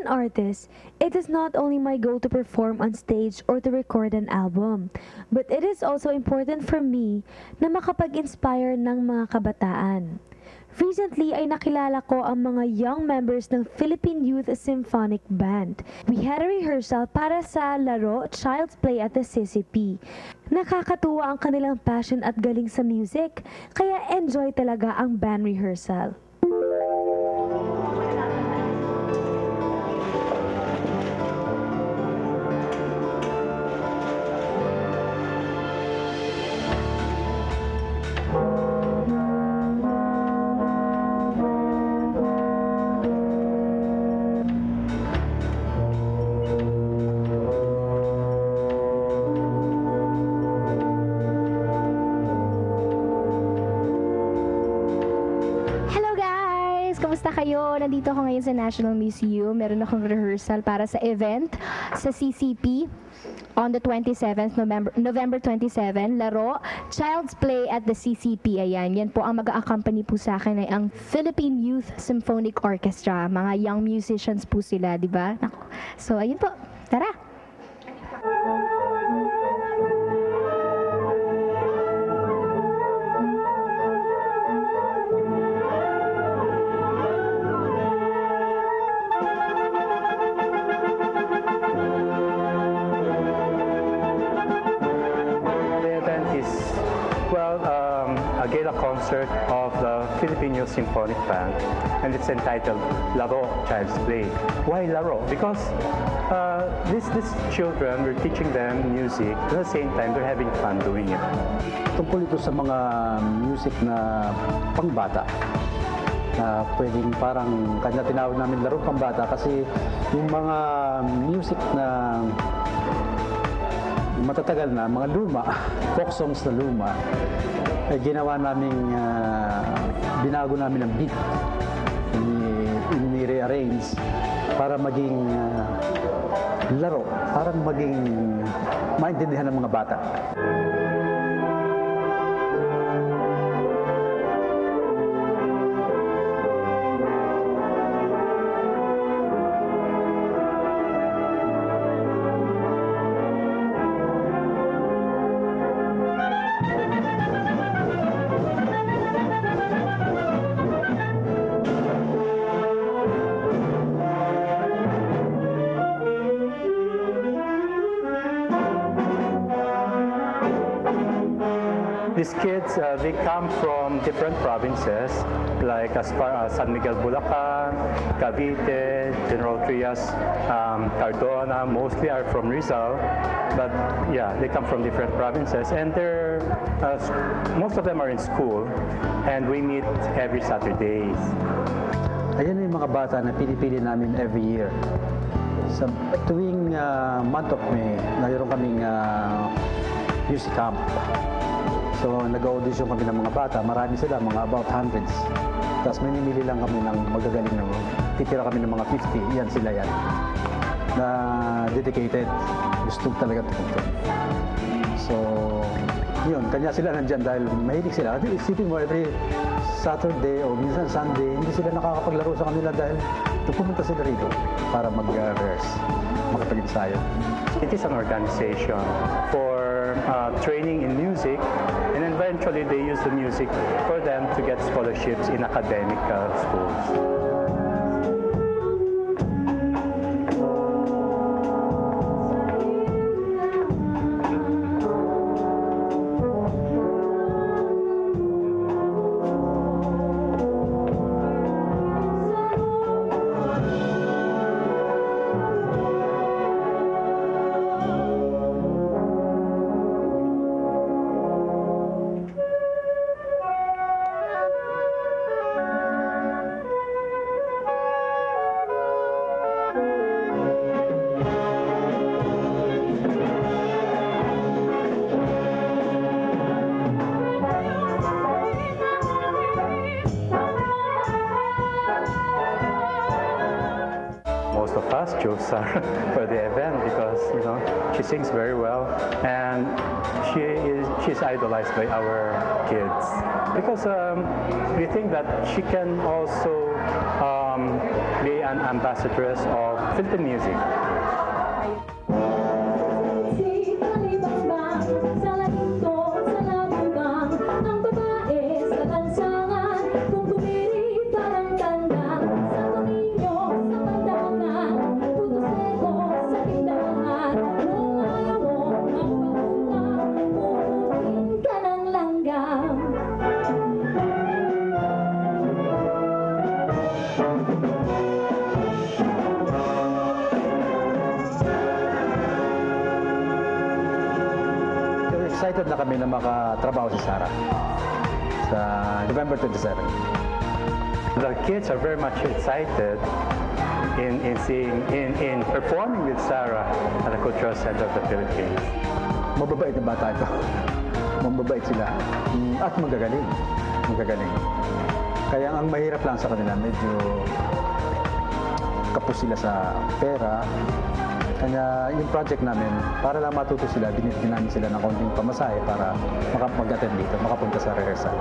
an artist, it is not only my goal to perform on stage or to record an album, but it is also important for me na makapag-inspire ng mga kabataan. Recently ay nakilala ko ang mga young members ng Philippine Youth Symphonic Band. We had a rehearsal para sa laro Child's Play at the CCP. Nakakatuwa ang kanilang passion at galing sa music, kaya enjoy talaga ang band rehearsal. Kamusta kayo? Nandito ako ngayon sa National Museum. Meron akong rehearsal para sa event sa CCP on the 27th, November 27, laro Child's Play at the CCP. Ayan, yan po ang mag-a-accompany po sa akin ay ang Philippine Youth Symphonic Orchestra. Mga young musicians po sila, di ba? So, ayun po. Tara! A gala concert of the Philippine Youth Symphonic Band, and it's entitled Laro Child's Play. Why Laro? Because these children, we're teaching them music, at the same time they're having fun doing it. Tungkol ito sa mga music na pangbata, na pwedeng parang kanya tinawag namin laro pangbata kasi yung mga music na matatagal na, mga luma, folk songs na luma, ay ginawa namin, binago namin ang beat, ini-rearrange para maging laro, para maging maintindihan ng mga bata. These kids, they come from different provinces, like as far as San Miguel, Bulacan, Cavite, General Trias, Cardona, mostly are from Rizal, but yeah, they come from different provinces, and they're, most of them are in school, and we meet every Saturdays. Ayan yung mga bata na pinipili namin every year. Sa tuwing month of May, mayroon kaming music camp. So, nag-audition kami ng mga bata. Marami sila, mga about hundreds. Tapos minimili lang kami ng magagaling na titira kami ng mga 50. Yan sila yan. Na dedicated. Gusto talaga tumuntun. So, yun. Kanya sila nandyan dahil mahilig sila. Isipin mo, every Saturday o minsan Sunday, hindi sila nakakapaglaro sa kanila dahil pumunta sila rito para mag-rehearse, makapag-ensayo. It is an organization for training in music, and eventually they use the music for them to get scholarships in academic schools. Most of us chose her for the event because, you know, she sings very well and she's idolized by our kids. Because we think that she can also be an ambassadress of Philippine music. Excited na kami na makatrabaho si Sarah sa November 27. The kids are very much excited in performing with Sarah at the Cultural Center of the Philippines. Mababait na bata ito. Mababait sila at magagaling. Magagaling. Kaya ang mahirap lang sa kanila, medyo kapos sila sa pera. Kaya yung project namin, para lang matuto sila, binigyan namin sila ng konting pamasahe para mag-attend dito, makapunta sa rehearsal.